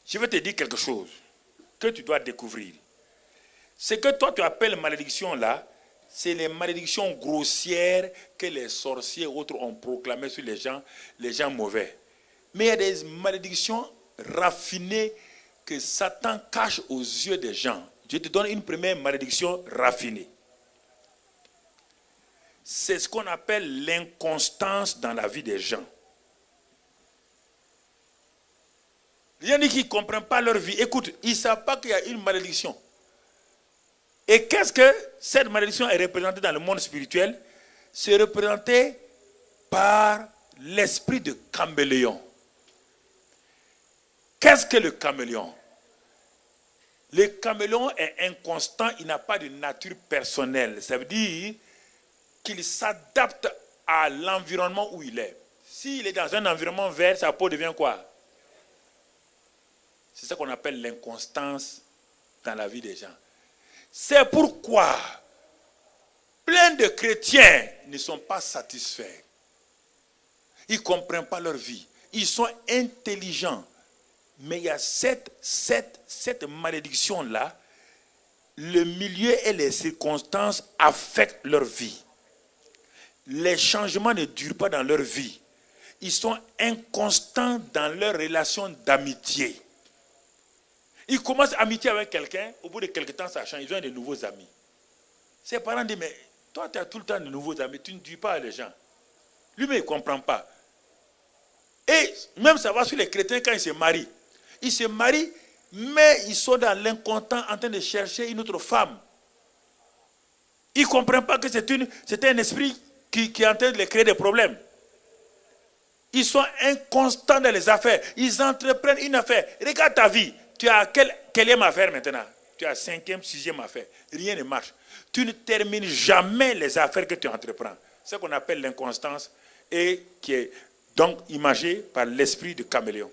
Je vais te dire quelque chose que tu dois découvrir. Ce que toi tu appelles malédiction là, c'est les malédictions grossières que les sorciers et autres ont proclamées sur les gens mauvais. Mais il y a des malédictions raffinées que Satan cache aux yeux des gens. Je te donne une première malédiction raffinée. C'est ce qu'on appelle l'inconstance dans la vie des gens. Les gens qui ne comprennent pas leur vie, écoute, ils ne savent pas qu'il y a une malédiction. Et qu'est-ce que cette malédiction est représentée dans le monde spirituel? C'est représenté par l'esprit de caméléon. Qu'est-ce que le caméléon? Le caméléon est inconstant, il n'a pas de nature personnelle. Ça veut dire qu'il s'adapte à l'environnement où il est. S'il est dans un environnement vert, sa peau devient quoi? C'est ça qu'on appelle l'inconstance dans la vie des gens. C'est pourquoi plein de chrétiens ne sont pas satisfaits. Ils ne comprennent pas leur vie. Ils sont intelligents. Mais il y a cette malédiction-là. Le milieu et les circonstances affectent leur vie. Les changements ne durent pas dans leur vie. Ils sont inconstants dans leur relation d'amitié. Ils commencent amitié avec quelqu'un, au bout de quelques temps, ça change. Ils ont de nouveaux amis. Ses parents disent, mais toi, tu as tout le temps de nouveaux amis, tu ne dis pas à les gens. Lui-même, il ne comprend pas. Et même ça va sur les chrétiens quand ils se marient. Ils se marient, mais ils sont dans l'incontent en train de chercher une autre femme. Ils ne comprennent pas que c'est un esprit qui est en train de les créer des problèmes. Ils sont inconstants dans les affaires. Ils entreprennent une affaire. Regarde ta vie. Tu as quelle affaire maintenant? Tu as 5e, 6e affaire. Rien ne marche. Tu ne termines jamais les affaires que tu entreprends. C'est ce qu'on appelle l'inconstance et qui est donc imagé par l'esprit de caméléon.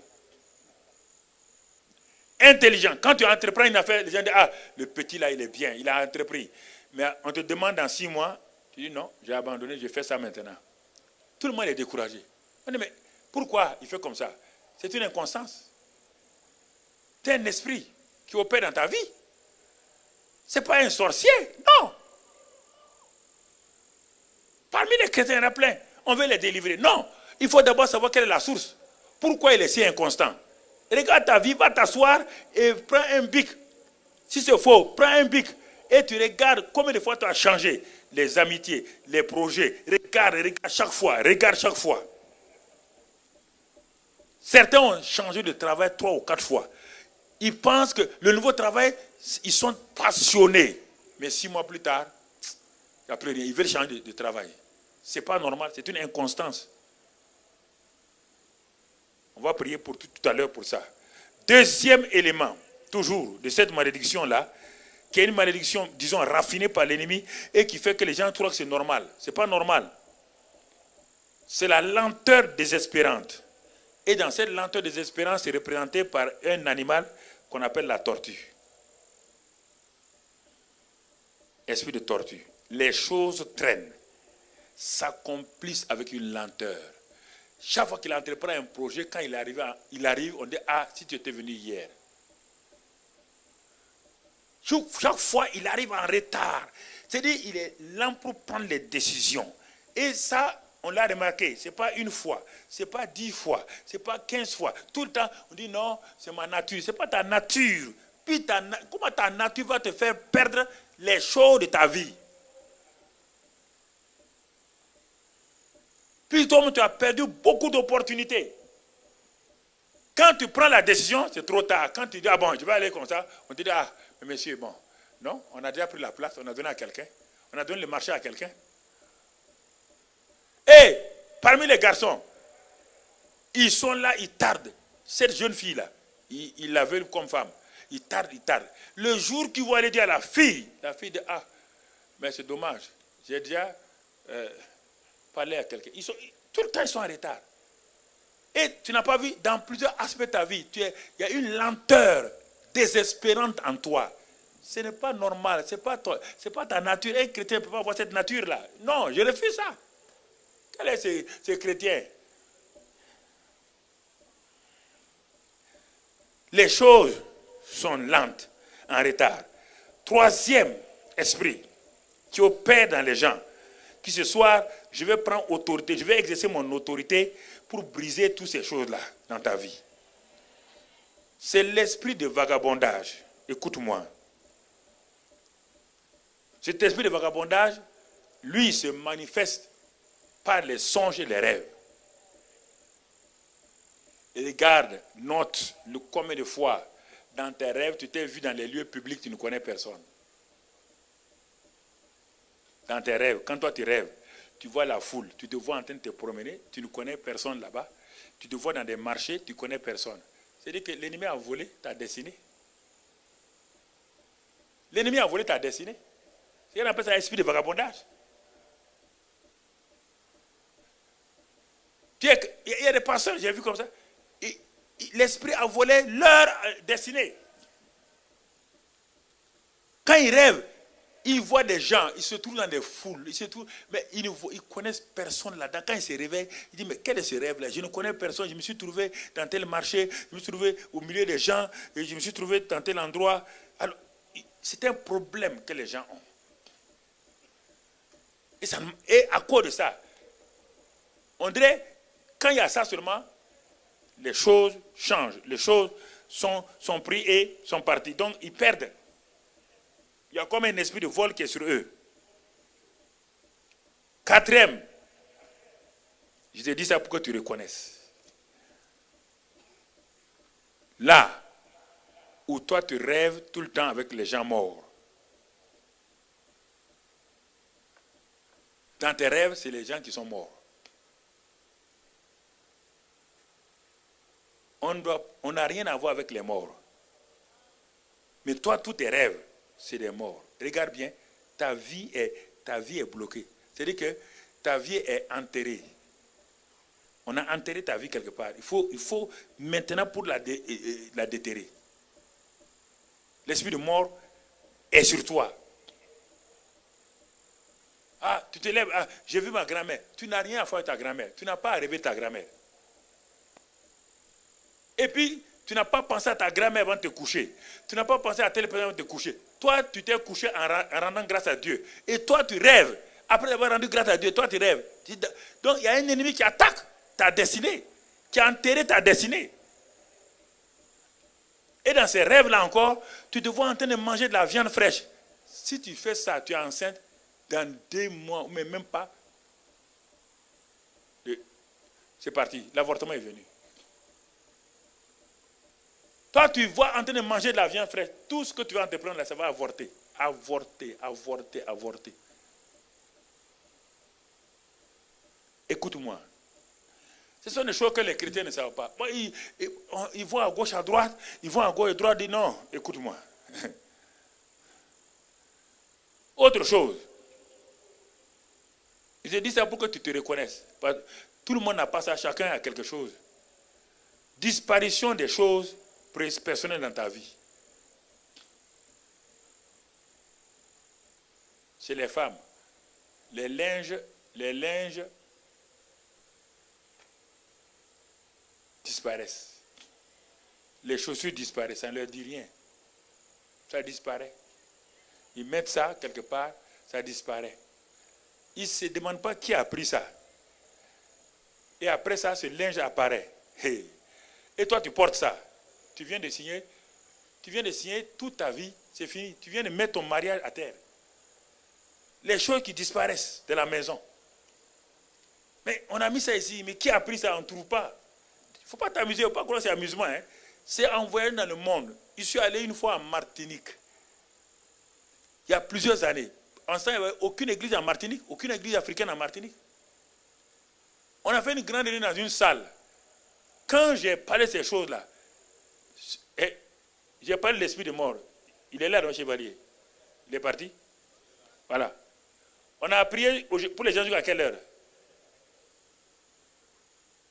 Intelligent. Quand tu entreprends une affaire, les gens disent, ah, le petit là, il est bien, il a entrepris. Mais on te demande dans 6 mois, tu dis non, j'ai abandonné, je fais ça maintenant. Tout le monde est découragé. On dit, mais pourquoi il fait comme ça? C'est une inconstance. C'est un esprit qui opère dans ta vie. Ce n'est pas un sorcier, non. Parmi les chrétiens, il y en a plein. On veut les délivrer. Non, il faut d'abord savoir quelle est la source. Pourquoi il est si inconstant? Regarde ta vie, va t'asseoir et prends un bic. Si c'est faux, prends un bic et tu regardes combien de fois tu as changé les amitiés, les projets. Regarde chaque fois, regarde chaque fois. Certains ont changé de travail 3 ou 4 fois. Ils pensent que le nouveau travail, ils sont passionnés. Mais 6 mois plus tard, il n'y a plus rien. Ils veulent changer de travail. Ce n'est pas normal, c'est une inconstance. On va prier pour tout à l'heure pour ça. Deuxième élément, toujours, de cette malédiction-là, qui est une malédiction, disons, raffinée par l'ennemi et qui fait que les gens trouvent que c'est normal. Ce n'est pas normal. C'est la lenteur désespérante. Et dans cette lenteur désespérante, c'est représenté par un animal qu'on appelle la tortue. Esprit de tortue. Les choses traînent, s'accomplissent avec une lenteur. Chaque fois qu'il entreprend un projet, quand il arrive, on dit, ah, si tu étais venu hier. Chaque fois, il arrive en retard. C'est-à-dire, il est lent pour prendre les décisions. Et ça, on l'a remarqué, ce n'est pas une fois, ce n'est pas 10 fois, ce n'est pas 15 fois. Tout le temps, on dit non, c'est ma nature. Ce n'est pas ta nature. Puis comment ta nature va te faire perdre les choses de ta vie? Puis toi, tu as perdu beaucoup d'opportunités. Quand tu prends la décision, c'est trop tard. Quand tu dis, ah bon, je vais aller comme ça, on te dit, ah, mais monsieur, bon, non, on a déjà pris la place, on a donné à quelqu'un, on a donné le marché à quelqu'un. Et parmi les garçons, ils sont là, ils tardent. Cette jeune fille-là, ils la veulent comme femme. Ils tardent. Le jour qu'ils vont aller dire à la fille dit, ah, mais c'est dommage, j'ai déjà parlé à quelqu'un. Tout le temps, ils sont en retard. Et tu n'as pas vu, dans plusieurs aspects de ta vie, il y a une lenteur désespérante en toi. Ce n'est pas normal, ce n'est pas ta nature. Un chrétien ne peut pas avoir cette nature-là. Non, je refuse ça. Quel est ce chrétien? Les choses sont lentes, en retard. Troisième esprit qui opère dans les gens, qui ce soir, je vais prendre autorité, je vais exercer mon autorité pour briser toutes ces choses-là dans ta vie. C'est l'esprit de vagabondage. Écoute-moi. Cet esprit de vagabondage, lui, se manifeste par les songes et les rêves. Et regarde, note combien de fois dans tes rêves, tu t'es vu dans les lieux publics, tu ne connais personne. Dans tes rêves, quand toi tu rêves, tu vois la foule, tu te vois en train de te promener, tu ne connais personne là-bas. Tu te vois dans des marchés, tu ne connais personne. C'est-à-dire que l'ennemi a volé ta destinée. L'ennemi a volé ta destinée. C'est ce qu'on appelle ça l'esprit de vagabondage. Il y a des personnes, j'ai vu comme ça, l'esprit a volé leur destinée. Quand ils rêvent, ils voient des gens, ils se trouvent dans des foules, mais ils ne connaissent personne là-dedans. Quand ils se réveillent, ils disent, mais quel est ce rêve-là? Je ne connais personne, je me suis trouvé dans tel marché, je me suis trouvé au milieu des gens, et je me suis trouvé dans tel endroit. Alors, c'est un problème que les gens ont. Et à cause de ça, on dirait, quand il y a ça seulement, les choses changent, les choses sont prises et sont parties. Donc, ils perdent. Il y a comme un esprit de vol qui est sur eux. Quatrième, je te dis ça pour que tu reconnaisses. Là où toi tu rêves tout le temps avec les gens morts. Dans tes rêves, c'est les gens qui sont morts. On n'a rien à voir avec les morts. Mais toi, tous tes rêves, c'est des morts. Regarde bien, ta vie est bloquée. C'est-à-dire que ta vie est enterrée. On a enterré ta vie quelque part. Il faut maintenant pour la déterrer. L'esprit de mort est sur toi. Ah, tu te lèves, ah, j'ai vu ma grand-mère. Tu n'as rien à faire avec ta grand-mère. Tu n'as pas à rêver ta grand-mère. Et puis, tu n'as pas pensé à ta grand-mère avant de te coucher. Tu n'as pas pensé à telle personne avant de te coucher. Toi, tu t'es couché en rendant grâce à Dieu. Et toi, tu rêves. Après avoir rendu grâce à Dieu, toi, tu rêves. Donc, il y a un ennemi qui attaque ta destinée, qui a enterré ta destinée. Et dans ces rêves-là encore, tu te vois en train de manger de la viande fraîche. Si tu fais ça, tu es enceinte, dans 2 mois, mais même pas, c'est parti, l'avortement est venu. Toi, tu vois en train de manger de la viande fraîche. Tout ce que tu vas entreprendre là, ça va avorter. Avorter, avorter, avorter. Écoute-moi. Ce sont des choses que les chrétiens ne savent pas. Bon, ils vont à gauche, à droite. Ils vont à gauche, à droite. Ils disent non, écoute-moi. Autre chose. Je te dis ça pour que tu te reconnaisses. Tout le monde n'a pas ça. Chacun a quelque chose. Disparition des choses personnelles dans ta vie. Chez les femmes, les linges disparaissent. Les chaussures disparaissent, ça ne leur dit rien. Ça disparaît. Ils mettent ça quelque part, ça disparaît. Ils ne se demandent pas qui a pris ça. Et après ça, ce linge apparaît. Hey. Et toi, tu portes ça. Tu viens de signer toute ta vie, c'est fini. Tu viens de mettre ton mariage à terre. Les choses qui disparaissent de la maison. Mais on a mis ça ici, mais qui a pris ça, on ne trouve pas. Il ne faut pas t'amuser, il ne faut pas croire que c'est amusement. Hein. C'est envoyé dans le monde. Je suis allé une fois en Martinique. Il y a plusieurs années. En ce temps, il n'y avait aucune église en Martinique, aucune église africaine en Martinique. On a fait une grande réunion dans une salle. Quand j'ai parlé de ces choses-là, j'ai parlé de l'esprit de mort. Il est là, le chevalier. Il est parti. Voilà. On a prié pour les gens jusqu'à quelle heure?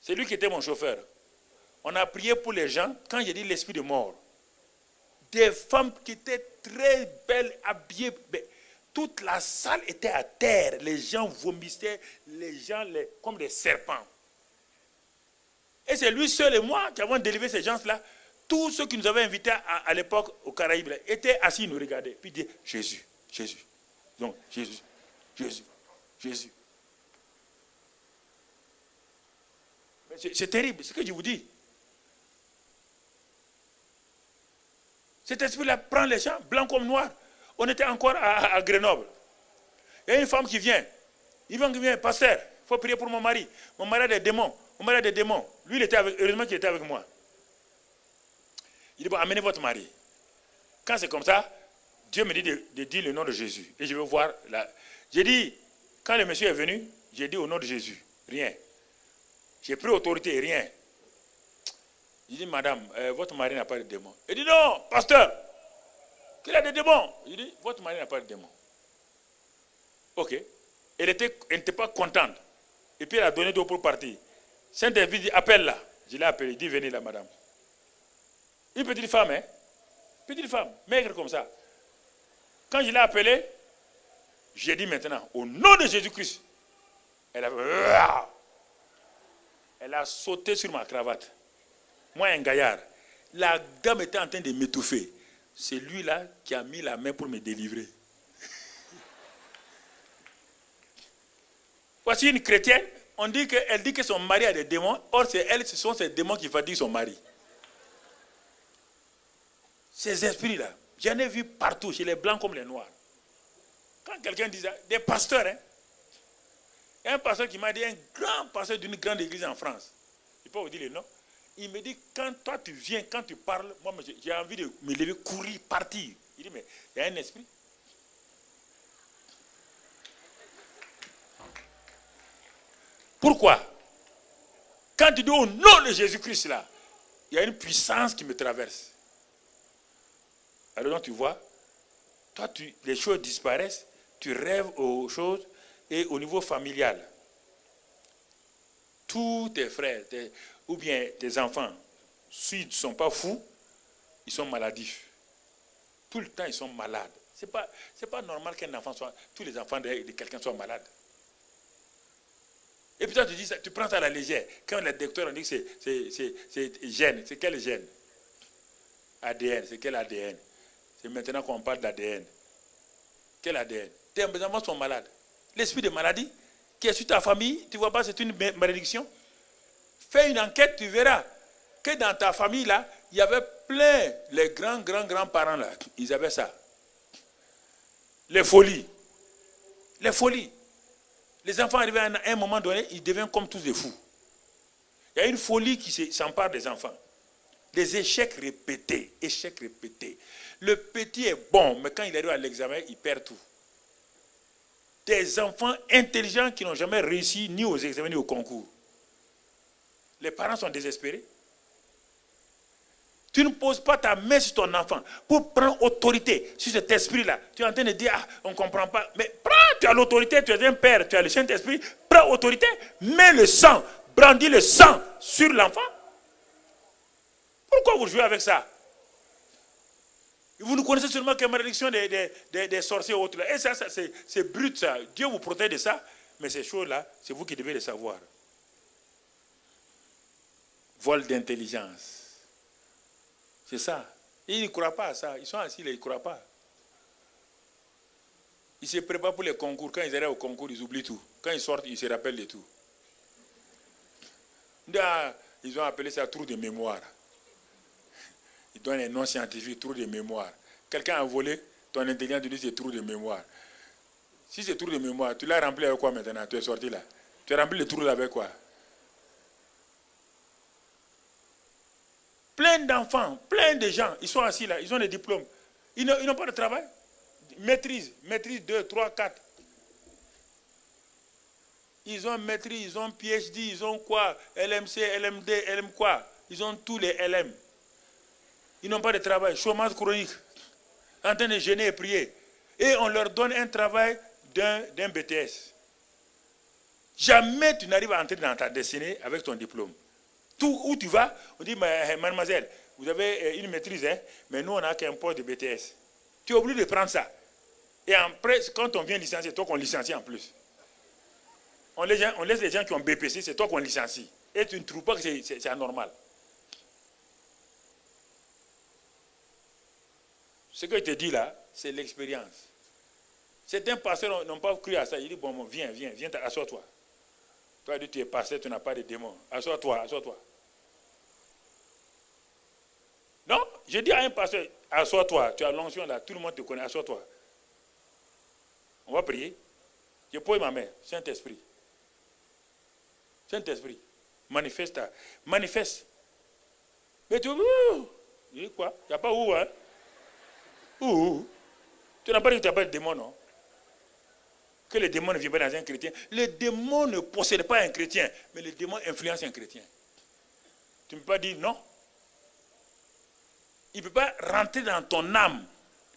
C'est lui qui était mon chauffeur. On a prié pour les gens, quand j'ai dit l'esprit de mort. Des femmes qui étaient très belles, habillées. Toute la salle était à terre. Les gens vomissaient, les gens comme des serpents. Et c'est lui seul et moi qui avons délivré ces gens-là. tous ceux qui nous avaient invités à l'époque aux Caraïbes là, étaient assis, nous regardaient. Puis ils disaient Jésus, Jésus. Donc Jésus, Jésus, Jésus. C'est terrible, ce que je vous dis. Cet esprit-là prend les gens, blancs comme noirs. On était encore à Grenoble. Il y a une femme qui vient. Il vient, pasteur, il faut prier pour mon mari. Mon mari a des démons. Mon mari a des démons. Lui, heureusement qu'il était avec moi. Il dit, bon, amenez votre mari. Quand c'est comme ça, Dieu me dit de dire le nom de Jésus. Et je veux voir là. J'ai dit, quand le monsieur est venu, j'ai dit au nom de Jésus. Rien. J'ai pris autorité, rien. Il dit, madame, votre mari n'a pas de démon. Il dit, non, pasteur, qu'il a des démons. Il dit, votre mari n'a pas de démon. Ok. Elle n'était pas contente. Et puis elle a donné d'eau pour partir. Saint-Esprit dit, appelle-la. Je l'ai appelé, il dit, venez là, madame. Une petite femme, hein. Petite femme, maigre comme ça. Quand je l'ai appelée, j'ai dit maintenant, au nom de Jésus-Christ, elle a sauté sur ma cravate. Moi, un gaillard. La dame était en train de m'étouffer. C'est lui-là qui a mis la main pour me délivrer. Voici une chrétienne. Elle dit que son mari a des démons. Or, ce sont ces démons qui fatiguent son mari. Ces esprits-là, j'en ai vu partout, chez les blancs comme les noirs. Quand quelqu'un dit ça, des pasteurs, hein. Il y a un pasteur qui m'a dit, un grand pasteur d'une grande église en France. Je ne peux pas vous dire le nom. Il me dit, quand toi tu viens, quand tu parles, moi j'ai envie de me lever, courir, partir. Il dit, mais il y a un esprit. Pourquoi? Quand tu dis au nom de Jésus-Christ là, il y a une puissance qui me traverse. Alors tu vois, toi les choses disparaissent, tu rêves aux choses et au niveau familial. Tous tes frères, ou bien tes enfants, s'ils ne sont pas fous, ils sont maladifs. Tout le temps, ils sont malades. Ce n'est pas normal qu'un enfant soit, tous les enfants de quelqu'un soient malades. Et puis toi, tu prends ça à la légère. Quand les docteurs ont dit que c'est gène, c'est quel gène? ADN, c'est quel ADN? C'est maintenant qu'on parle d'ADN. Quel ADN? Tes enfants sont malades. L'esprit de maladie qui est sur ta famille, tu ne vois pas, c'est une malédiction. Fais une enquête, tu verras que dans ta famille, là, il y avait plein, les grands-parents, là, ils avaient ça. Les folies. Les folies. Les enfants arrivés à un moment donné, ils deviennent comme tous des fous. Il y a une folie qui s'empare des enfants. Des échecs répétés. Échecs répétés. Le petit est bon, mais quand il arrive à l'examen, il perd tout. Des enfants intelligents qui n'ont jamais réussi ni aux examens ni au concours. Les parents sont désespérés. Tu ne poses pas ta main sur ton enfant pour prendre autorité sur cet esprit-là. Tu es en train de dire, on ne comprend pas. Mais prends, tu as l'autorité, tu es un père, tu as le Saint-Esprit. Prends autorité, mets le sang, brandis le sang sur l'enfant. Pourquoi vous jouez avec ça? Vous ne connaissez seulement que la malédiction des sorciers ou autres. Là. Et ça c'est brut ça. Dieu vous protège de ça. Mais ces choses-là, c'est vous qui devez les savoir. Vol d'intelligence. C'est ça. Et ils ne croient pas à ça. Ils sont assis là, ils ne croient pas. Ils se préparent pour les concours. Quand ils arrivent au concours, ils oublient tout. Quand ils sortent, ils se rappellent de tout. Ils ont appelé ça trou de mémoire. Ils donnent un nom scientifique, trou de mémoire. Quelqu'un a volé, ton intelligence, tu dis c'est trou de mémoire. Si c'est trou de mémoire, tu l'as rempli avec quoi maintenant? Tu es sorti là. Tu as rempli le trou là avec quoi? Plein d'enfants, plein de gens, ils sont assis là, ils ont des diplômes. Ils n'ont pas de travail. Maîtrise 2, 3, 4. Ils ont maîtrise, ils ont PhD, ils ont quoi? LMC, LMD, LM quoi? Ils ont tous les LM. Ils n'ont pas de travail, chômage chronique, en train de jeûner et prier. Et on leur donne un travail d'un BTS. Jamais tu n'arrives à entrer dans ta destinée avec ton diplôme. Tout où tu vas, on dit, mademoiselle, vous avez une maîtrise, hein, mais nous on n'a qu'un poste de BTS. Tu es obligé de prendre ça. Et après, quand on vient licencier, c'est toi qu'on licencie en plus. On laisse les gens qui ont BPC, c'est toi qu'on licencie. Et tu ne trouves pas que c'est anormal. Ce que je te dis là, c'est l'expérience. Certains pasteurs n'ont pas cru à ça. Ils disent, bon, viens, assois-toi. Toi, tu es pasteur, tu n'as pas de démons. Assois-toi. Non, je dis à un pasteur, assois-toi, tu as l'onction là, tout le monde te connaît, assois-toi. On va prier. Je pose ma main, Saint-Esprit. Saint-Esprit, manifeste. Mais tu dis quoi? Il n'y a pas où, hein? Où? Tu n'as pas dit que tu n'as pas de démon, non? Que les démons ne viennent pas dans un chrétien. Les démons ne possèdent pas un chrétien, mais les démons influencent un chrétien. Tu ne peux pas dire non. Il ne peut pas rentrer dans ton âme,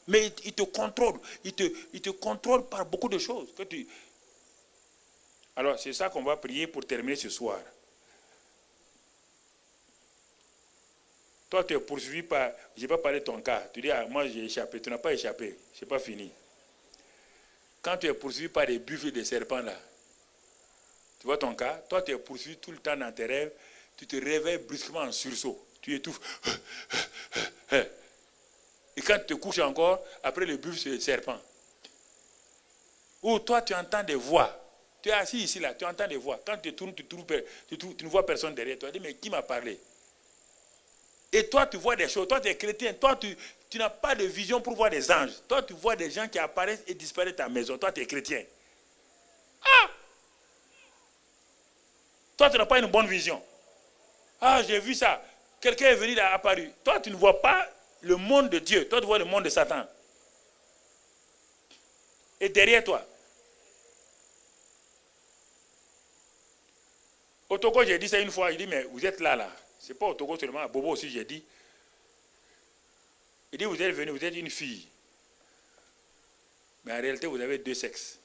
mais il te contrôle. Il te contrôle par beaucoup de choses. Alors, c'est ça qu'on va prier pour terminer ce soir. Toi, tu es poursuivi par... Je n'ai pas parlé de ton cas. Tu dis, ah, moi j'ai échappé. Tu n'as pas échappé. Ce n'est pas fini. Quand tu es poursuivi par des buffles et des serpents là, tu vois ton cas, toi tu es poursuivi tout le temps dans tes rêves, tu te réveilles brusquement en sursaut, tu étouffes. Et quand tu te couches encore, après le buffle c'est le serpent. Ou toi tu entends des voix, tu es assis ici là, tu entends des voix. Quand tu tournes, tu ne vois personne derrière toi. Tu dis mais qui m'a parlé? Et toi tu vois des choses, toi tu es chrétien, toi tu n'as pas de vision pour voir des anges. Toi, tu vois des gens qui apparaissent et disparaissent de ta maison. Toi, tu es chrétien. Ah! Toi, tu n'as pas une bonne vision. Ah, j'ai vu ça. Quelqu'un est venu, il a apparu. Toi, tu ne vois pas le monde de Dieu. Toi, tu vois le monde de Satan. Et derrière toi. Au Togo, j'ai dit ça une fois. Il dit, mais vous êtes là. Ce n'est pas au Togo seulement. À Bobo aussi, j'ai dit. Il dit, vous êtes venu, vous êtes une fille. Mais en réalité, vous avez deux sexes.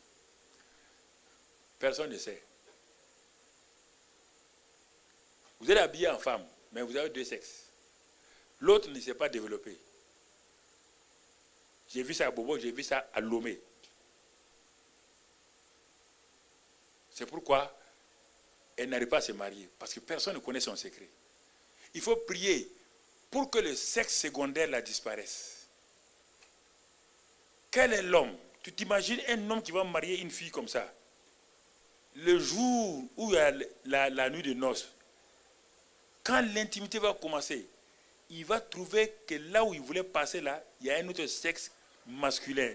Personne ne sait. Vous êtes habillé en femme, mais vous avez deux sexes. L'autre ne s'est pas développé. J'ai vu ça à Bobo, j'ai vu ça à Lomé. C'est pourquoi elle n'arrive pas à se marier. Parce que personne ne connaît son secret. Il faut prier pour que le sexe secondaire la disparaisse. Quel est l'homme? Tu t'imagines un homme qui va marier une fille comme ça? Le jour où il y a la nuit de noces, quand l'intimité va commencer, il va trouver que là où il voulait passer là, il y a un autre sexe masculin.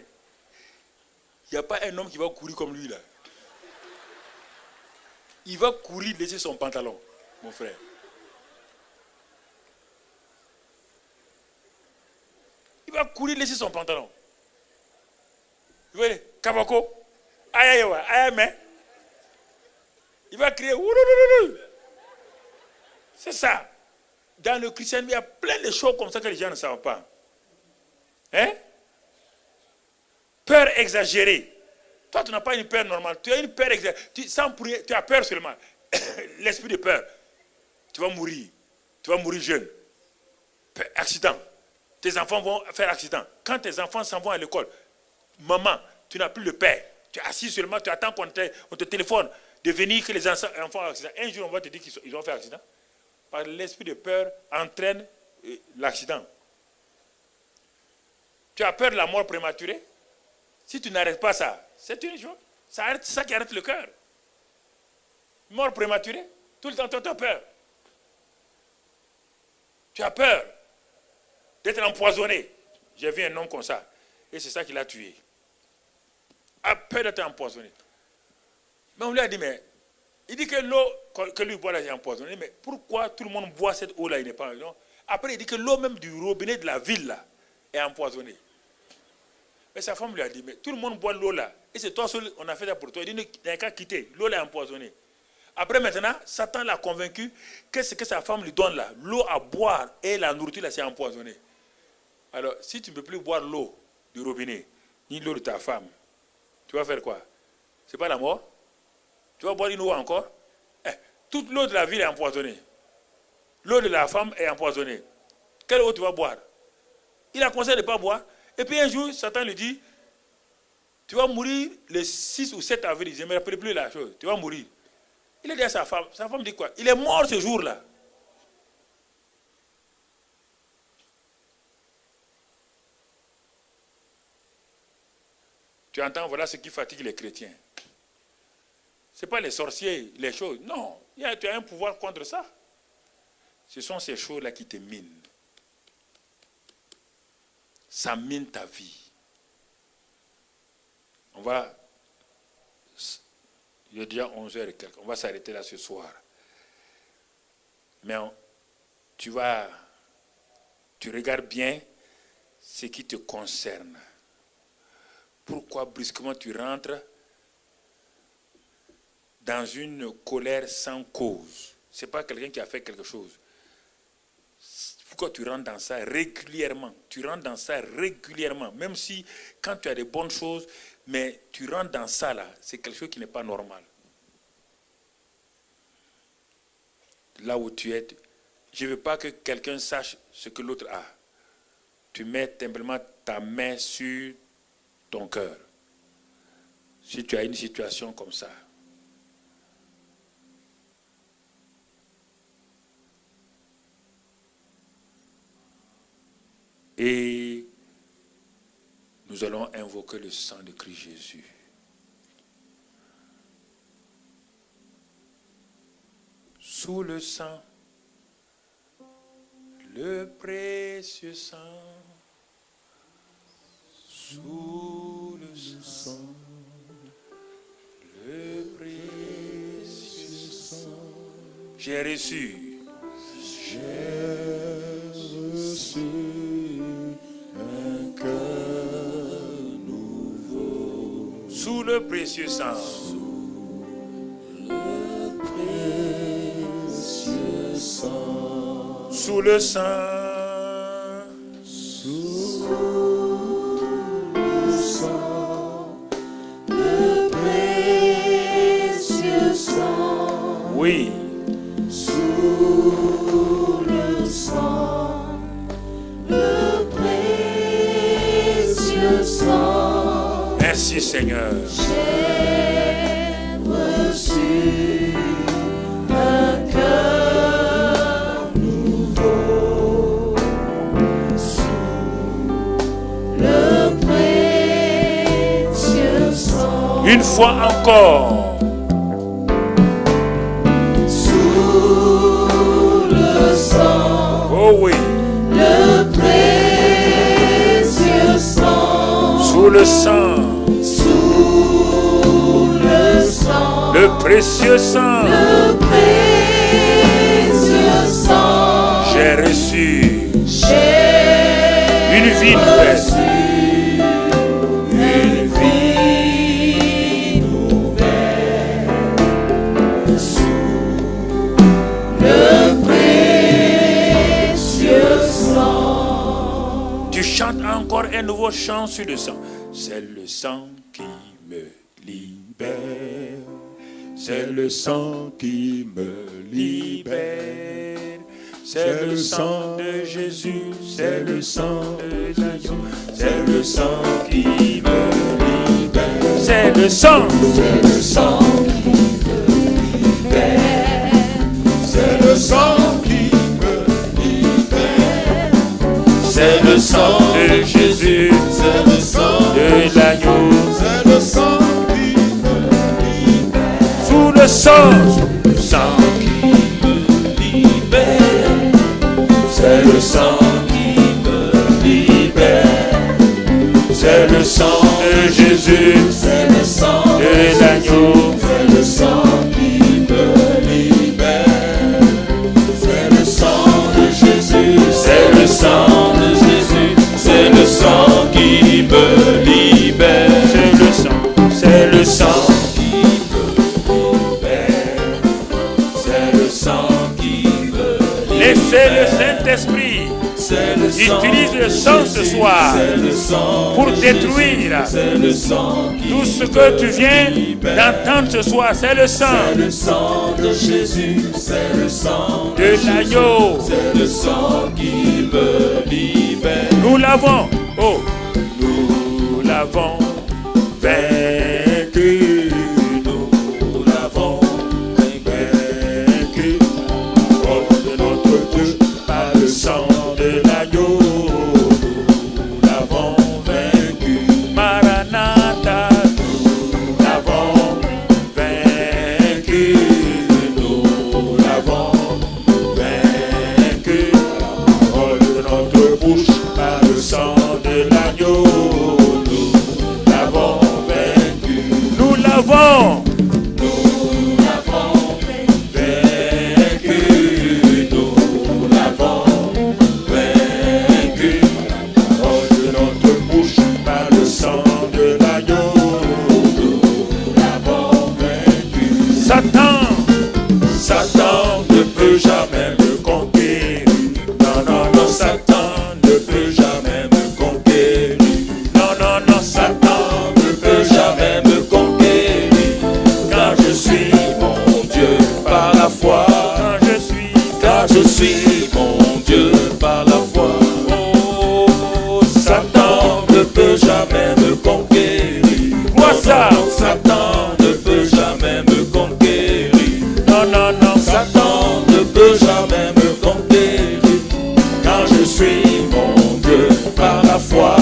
Il n'y a pas un homme qui va courir comme lui là. Il va courir laisser son pantalon, mon frère. Il va courir laisser son pantalon. Vous voyez, Kabako, mais il va crier, c'est ça. Dans le christianisme, il y a plein de choses comme ça que les gens ne savent pas. Hein? Peur exagérée. Toi, tu n'as pas une peur normale. Tu as une peur exagérée. Tu as peur seulement. L'esprit de peur. Tu vas mourir. Tu vas mourir jeune. Accident. Tes enfants vont faire accident. Quand tes enfants s'en vont à l'école, maman, tu n'as plus de père. Tu es assis seulement, tu attends qu'on te téléphone de venir que les enfants aient accident. Un jour, on va te dire qu'ils vont faire accident. Parce que l'esprit de peur entraîne l'accident. Tu as peur de la mort prématurée? Si tu n'arrêtes pas ça, c'est une chose. C'est ça qui arrête le cœur. Mort prématurée, tout le temps, tu as peur. Tu as peur d'être empoisonné. J'ai vu un homme comme ça. Et c'est ça qui l'a tué. A peur d'être empoisonné. Mais on lui a dit, mais il dit que l'eau que lui boit là est empoisonnée. Mais pourquoi tout le monde boit cette eau là, il n'est pas non? Après, il dit que l'eau même du robinet de la ville là est empoisonnée. Mais sa femme lui a dit, mais tout le monde boit l'eau là. Et c'est toi seul, on a fait ça pour toi. Il dit, il n'y a qu'à quitter. L'eau là est empoisonnée. Après maintenant, Satan l'a convaincu que ce que sa femme lui donne là, l'eau à boire et la nourriture là, c'est empoisonné. Alors, si tu ne peux plus boire l'eau du robinet, ni l'eau de ta femme, tu vas faire quoi? C'est pas la mort? Tu vas boire une eau encore? Toute l'eau de la ville est empoisonnée. L'eau de la femme est empoisonnée. Quelle eau tu vas boire? Il a conseillé de ne pas boire. Et puis un jour, Satan lui dit, tu vas mourir le 6 ou 7 avril. Je ne me rappelle plus la chose. Tu vas mourir. Il a dit à sa femme. Sa femme dit quoi? Il est mort ce jour-là. Tu entends, voilà ce qui fatigue les chrétiens. Ce n'est pas les sorciers, les choses. Non, tu as un pouvoir contre ça. Ce sont ces choses-là qui te minent. Ça mine ta vie. On va, il est déjà 11h et quelques, on va s'arrêter là ce soir. Mais tu regardes bien ce qui te concerne. Pourquoi brusquement tu rentres dans une colère sans cause? Ce n'est pas quelqu'un qui a fait quelque chose. Pourquoi tu rentres dans ça régulièrement? Tu rentres dans ça régulièrement. Même si quand tu as des bonnes choses, mais tu rentres dans ça là, c'est quelque chose qui n'est pas normal. Là où tu es, je ne veux pas que quelqu'un sache ce que l'autre a. Tu mets simplement ta main sur ton cœur. Si tu as une situation comme ça. Et nous allons invoquer le sang de Christ Jésus. Sous le sang, le précieux sang, sous le sang, le précieux sang. J'ai reçu un cœur nouveau. Sous le précieux sang. Sous le précieux sang. Sous le sang. Sous le sang. Le précieux sang. Oui. Sous le sang, le précieux sang. Merci Seigneur. J'ai reçu un cœur nouveau. Sous le précieux sang. Une fois encore. Oh oui. Le précieux sang. Sous le sang. Sous le sang. Le précieux sang. Le précieux sang. J'ai reçu. Une vie nouvelle. Une vie nouvelle. Sous le chante encore un nouveau chant sur le sang. C'est le sang qui me libère. C'est le sang qui me libère. C'est le sang de Jésus. C'est le sang de l'agneau. C'est le sang qui me libère. C'est le sang. C'est le sang qui me libère. C'est le sang qui me libère. C'est le sang de Jésus, c'est le sang de l'agneau, c'est le sang qui me libère. Sous le sang qui me libère. C'est le sang qui me libère. C'est le sang de Jésus, c'est le sang de l'agneau, c'est le sang qui me libère. C'est le sang de Jésus, c'est le sang. C'est le sang qui me libère. C'est le sang qui me libère. C'est le sang qui me libère. Laissez le Saint-Esprit utilise le sang ce soir pour détruire tout ce que tu viens d'entendre ce soir. C'est le sang. C'est le sang de Jésus. C'est le sang de l'agneau. C'est le sang qui me libère. Nous l'avons. Oh, nous l'avons vaincu. Nous l'avons vaincu. Oh, de notre Dieu, par le sang de l'agneau. Nous l'avons vaincu. Maranatha. je suis mon Dieu par la foi.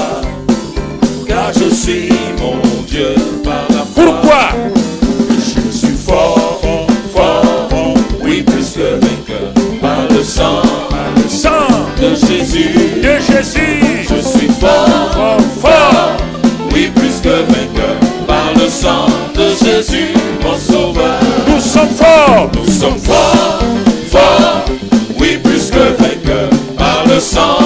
Car je suis mon Dieu par la foi. Pourquoi? Je suis fort, oui, plus que vainqueur par le sang de Jésus. Je suis fort, oui, plus que vainqueur par le sang de Jésus, mon sauveur. Nous sommes forts, oui, plus que vainqueur par le sang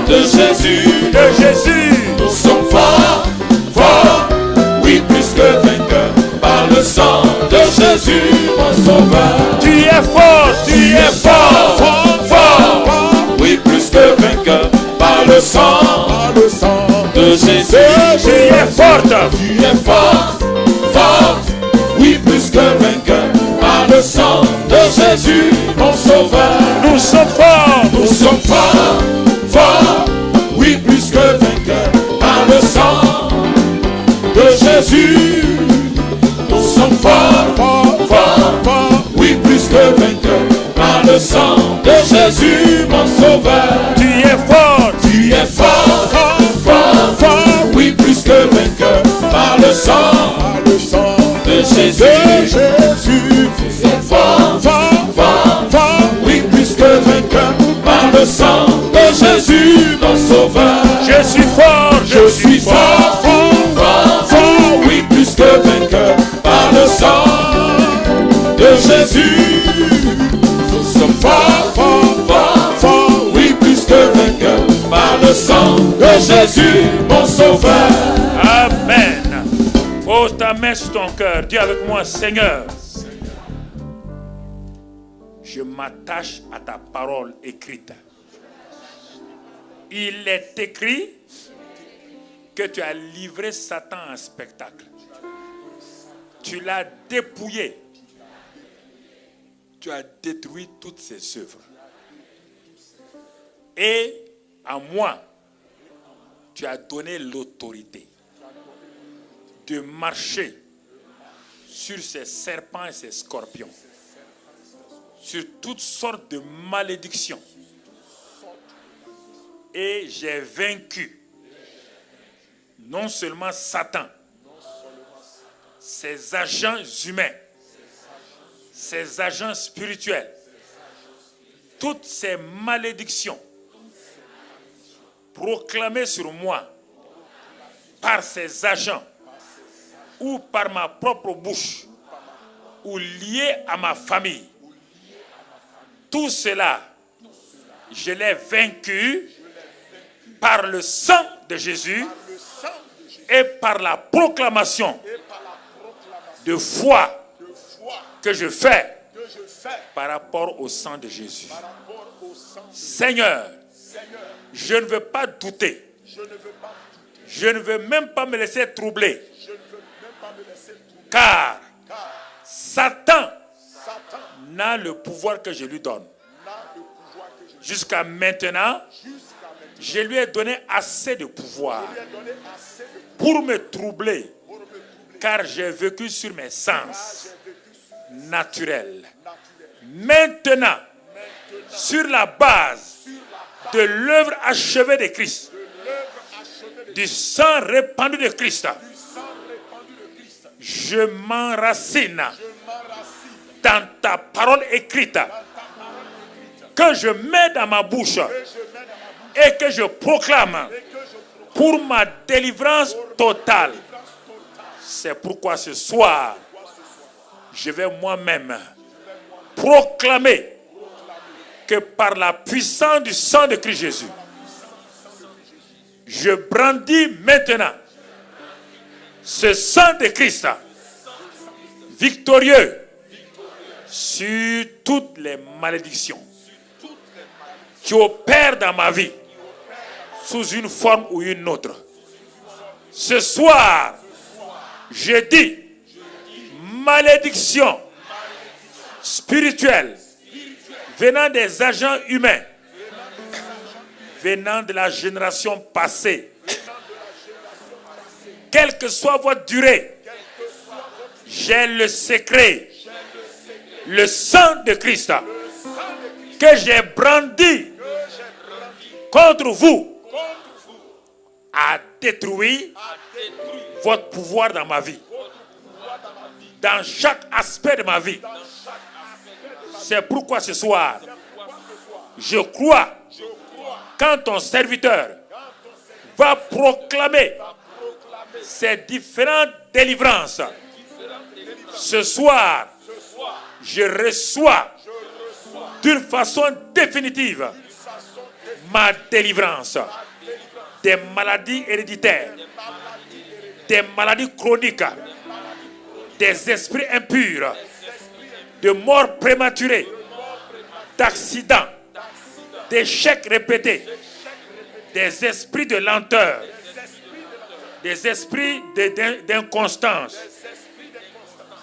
de Jésus. Nous sommes forts, oui, plus que vainqueur par le sang de Jésus, mon sauveur. Tu es fort, oui, plus que vainqueur par le sang de Jésus. tu es forte, oui, plus que vainqueur par le sang de Jésus, mon sauveur. nous sommes forts, Oui, plus que vainqueur par le sang de Jésus. Nous sommes forts, oui, plus que vainqueur par le sang de Jésus, mon sauveur. tu es fort, oui, plus que vainqueur par le sang de Jésus. Tu es fort, oui, plus que vainqueur par le sang de Jésus, mon sauveur. je suis fort, Oui, plus que vainqueur par le sang de Jésus. Nous sommes forts, oui, plus que vainqueur par le sang de Jésus, mon sauveur. Amen. Pose ta main sur ton cœur, dis avec moi, Seigneur, je m'attache à ta parole écrite. Il est écrit que tu as livré Satan en spectacle. Tu l'as dépouillé. Tu as détruit toutes ses œuvres. Et à moi, tu as donné l'autorité de marcher sur ces serpents et ces scorpions, sur toutes sortes de malédictions. Et j'ai vaincu non seulement Satan, ses agents humains, ses agents spirituels, toutes ces malédictions proclamées sur moi par ces agents ou par ma propre bouche ou liées à ma famille. Tout cela, je l'ai vaincu par le sang de Jésus et par la proclamation de foi que je fais par rapport au sang de Jésus. Seigneur, je ne veux pas douter. Je ne veux même pas me laisser troubler. Car Satan n'a le pouvoir que je lui donne. Jusqu'à maintenant, je lui ai donné assez de pouvoir pour me troubler, car j'ai vécu sur mes sens naturels. Maintenant, sur la base de l'œuvre achevée de Christ, du sang répandu de Christ, je m'enracine dans ta parole écrite que je mets dans ma bouche et que je proclame pour ma délivrance totale. C'est pourquoi ce soir, je vais moi-même proclamer que par la puissance du sang de Christ Jésus, je brandis maintenant ce sang de Christ victorieux sur toutes les malédictions qui opèrent dans ma vie sous une forme ou une autre. Ce soir, je dis malédiction spirituelle venant des agents humains, venant de la génération passée, quelle que soit votre durée, j'ai le secret, le sang de Christ que j'ai brandi contre vous a détruit votre pouvoir dans ma vie. Dans chaque aspect de ma vie. C'est pourquoi ce soir, je crois, quand ton serviteur va proclamer ces différentes délivrances, ce soir, je reçois d'une façon définitive ma délivrance des maladies héréditaires, des maladies chroniques, des esprits impurs, de morts prématurées, d'accidents, d'échecs répétés, des esprits de lenteur, des esprits d'inconstance.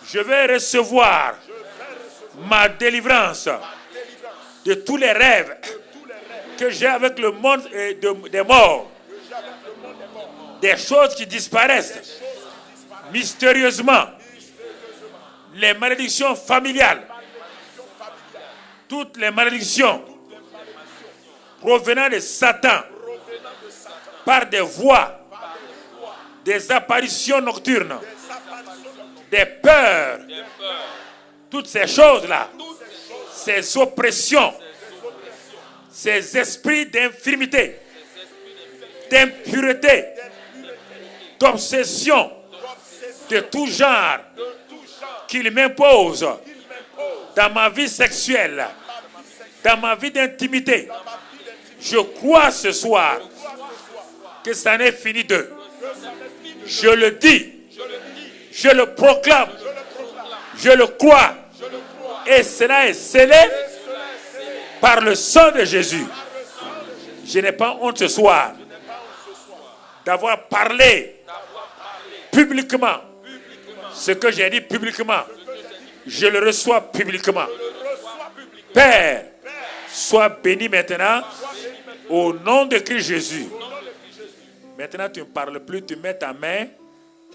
Je vais recevoir ma délivrance de tous les rêves que j'ai avec le monde des morts, des choses qui disparaissent mystérieusement, les malédictions familiales, toutes les malédictions provenant de Satan par des voix, des apparitions nocturnes, des peurs, toutes ces choses-là, ces oppressions, ces esprits d'infirmité, d'impureté, d'obsession de tout genre qu'il m'impose dans ma vie sexuelle, dans ma vie d'intimité. Je crois ce soir que ça n'est fini d'eux. Je le dis, je le proclame, je le crois, et cela est scellé par le sang de Jésus. Je n'ai pas honte ce soir d'avoir parlé publiquement ce que j'ai dit publiquement. Je le reçois publiquement. Père, sois béni maintenant au nom de Christ Jésus. Maintenant, tu ne parles plus, tu mets ta main.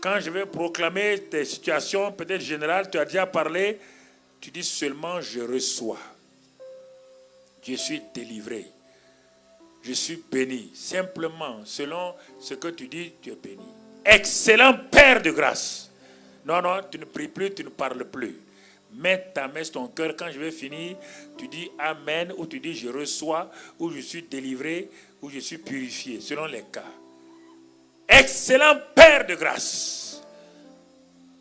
Quand je vais proclamer tes situations, peut-être générales, tu as déjà parlé, tu dis seulement je reçois. Je suis délivré. Je suis béni. Simplement, selon ce que tu dis, tu es béni. Excellent Père de grâce. Non, non, tu ne pries plus, tu ne parles plus. Mets ta main sur ton cœur. Quand je vais finir, tu dis Amen, ou tu dis je reçois, ou je suis délivré, ou je suis purifié, selon les cas. Excellent Père de grâce.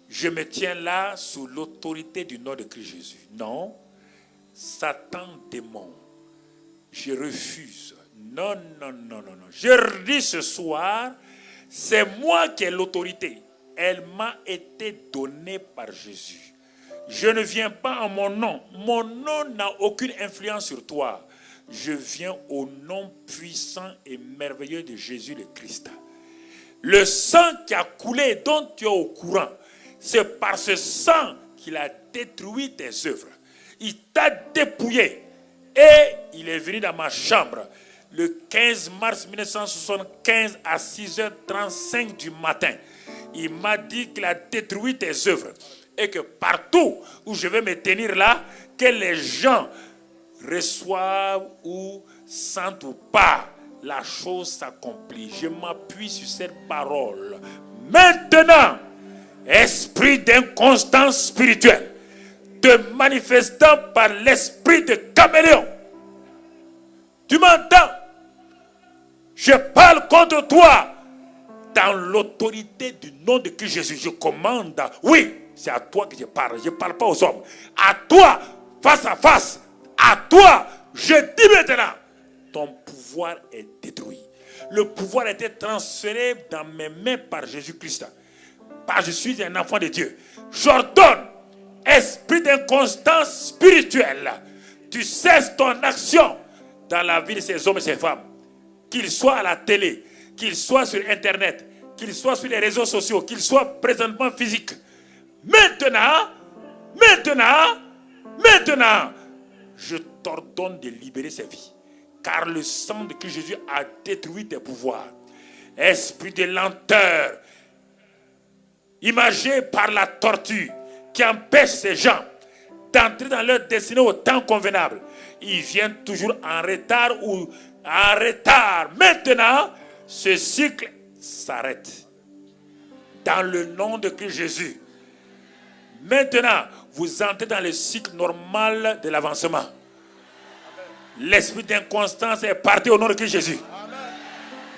Je me tiens là sous l'autorité du nom de Christ Jésus. Non, Satan, démon, je refuse. Non, non, non, non, non. Je redis ce soir, c'est moi qui ai l'autorité. Elle m'a été donnée par Jésus. Je ne viens pas en mon nom. Mon nom n'a aucune influence sur toi. Je viens au nom puissant et merveilleux de Jésus le Christ. Le sang qui a coulé, dont tu es au courant, c'est par ce sang qu'il a détruit tes œuvres. Il t'a dépouillé et il est venu dans ma chambre le 15 mars 1975 à 6h35 du matin. Il m'a dit qu'il a détruit tes œuvres et que partout où je vais me tenir là, que les gens reçoivent ou sentent ou pas, la chose s'accomplit. Je m'appuie sur cette parole. Maintenant, esprit d'inconstance spirituelle, te manifestant par l'esprit de caméléon. Tu m'entends? Je parle contre toi dans l'autorité du nom de Christ Jésus. Je commande. Oui, c'est à toi que je parle. Je ne parle pas aux hommes. À toi, face à face. À toi, je dis maintenant, ton pouvoir est détruit. Le pouvoir a été transféré dans mes mains par Jésus-Christ. Parce que je suis un enfant de Dieu. J'ordonne, esprit d'inconstance spirituelle, tu cesses ton action dans la vie de ces hommes et ces femmes. Qu'ils soient à la télé, qu'ils soient sur Internet, qu'ils soient sur les réseaux sociaux, qu'ils soient présentement physiques. Maintenant, je t'ordonne de libérer ces vies. Car le sang de Christ Jésus a détruit tes pouvoirs. Esprit de lenteur, imagé par la tortue, qui empêche ces gens d'entrer dans leur destinée au temps convenable. Ils viennent toujours en retard ou en retard. Maintenant, ce cycle s'arrête. Dans le nom de Christ Jésus. Maintenant, vous entrez dans le cycle normal de l'avancement. L'esprit d'inconstance est parti au nom de Christ Jésus.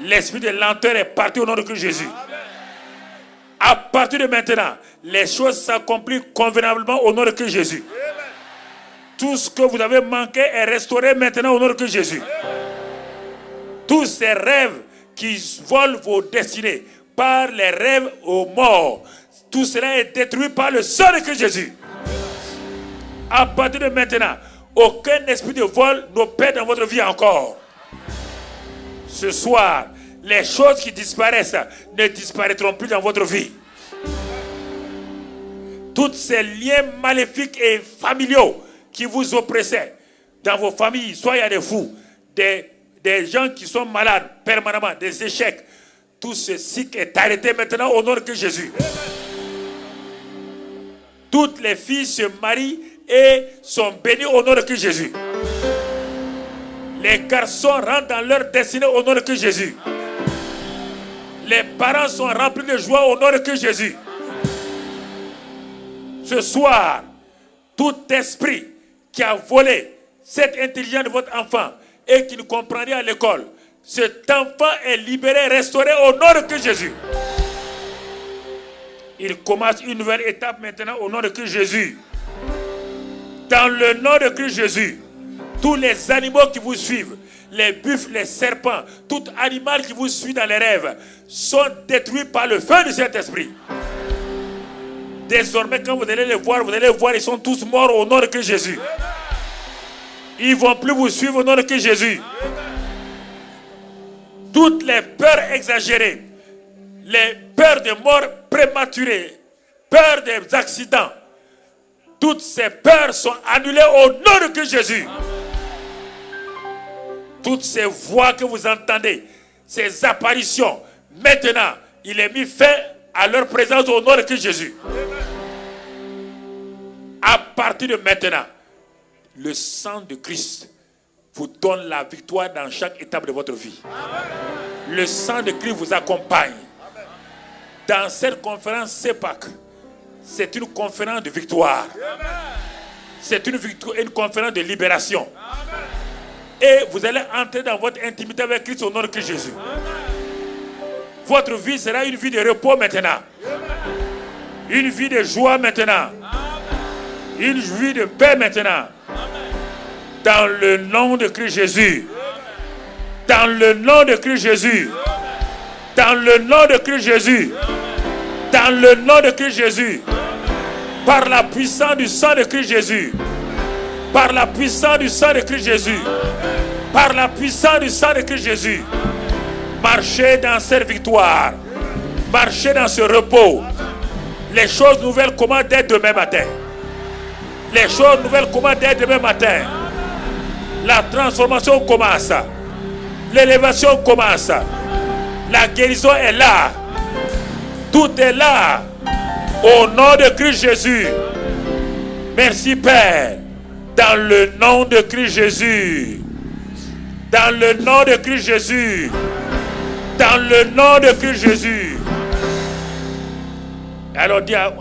L'esprit de lenteur est parti au nom de Christ Jésus. À partir de maintenant, les choses s'accomplissent convenablement au nom de Christ Jésus. Tout ce que vous avez manqué est restauré maintenant au nom de Christ Jésus. Tous ces rêves qui volent vos destinées par les rêves aux morts, tout cela est détruit par le sang de Christ Jésus. À partir de maintenant, aucun esprit de vol n'opère dans votre vie encore. Ce soir, les choses qui disparaissent ne disparaîtront plus dans votre vie. Tous ces liens maléfiques et familiaux qui vous oppressaient dans vos familles, soit il y a des fous, des gens qui sont malades permanemment, des échecs, tout ce cycle est arrêté maintenant au nom de Jésus. Toutes les filles se marient et sont bénies au nom de Jésus. Les garçons rentrent dans leur destinée au nom de Jésus. Les parents sont remplis de joie au nom de Jésus. Ce soir, tout esprit qui a volé cette intelligence de votre enfant et qui ne comprend rien à l'école, cet enfant est libéré, restauré au nom de Jésus. Il commence une nouvelle étape maintenant au nom de Christ Jésus. Dans le nom de Christ Jésus, tous les animaux qui vous suivent, les buffles, les serpents, tout animal qui vous suit dans les rêves, sont détruits par le feu du Saint-Esprit. Désormais, quand vous allez les voir, ils sont tous morts au nom de Christ Jésus. Ils ne vont plus vous suivre au nom de Christ Jésus. Toutes les peurs exagérées, les peurs de mort prématurée, peurs des accidents, toutes ces peurs sont annulées au nom de Christ Jésus. Toutes ces voix que vous entendez, ces apparitions, maintenant, il est mis fin à leur présence au nom de Christ Jésus. À partir de maintenant, le sang de Christ vous donne la victoire dans chaque étape de votre vie. Le sang de Christ vous accompagne. Dans cette conférence CEPAC, c'est une conférence de victoire. C'est une conférence de libération. Et vous allez entrer dans votre intimité avec Christ au nom de Christ Jésus. Votre vie sera une vie de repos maintenant. Une vie de joie maintenant. Une vie de paix maintenant. Dans le nom de Christ Jésus. Dans le nom de Christ Jésus. Dans le nom de Christ Jésus. Dans le nom de Christ Jésus. Par la puissance du sang de Christ Jésus. Par la puissance du sang de Christ Jésus. Par la puissance du sang de Christ Jésus. Marchez dans cette victoire. Marchez dans ce repos. Les choses nouvelles commencent dès demain matin. Les choses nouvelles commencent dès demain matin. La transformation commence. L'élévation commence. La guérison est là. Tout est là. Au nom de Christ Jésus. Merci Père. Dans le nom de Christ Jésus. Dans le nom de Christ Jésus. Dans le nom de Christ Jésus. Alors dis à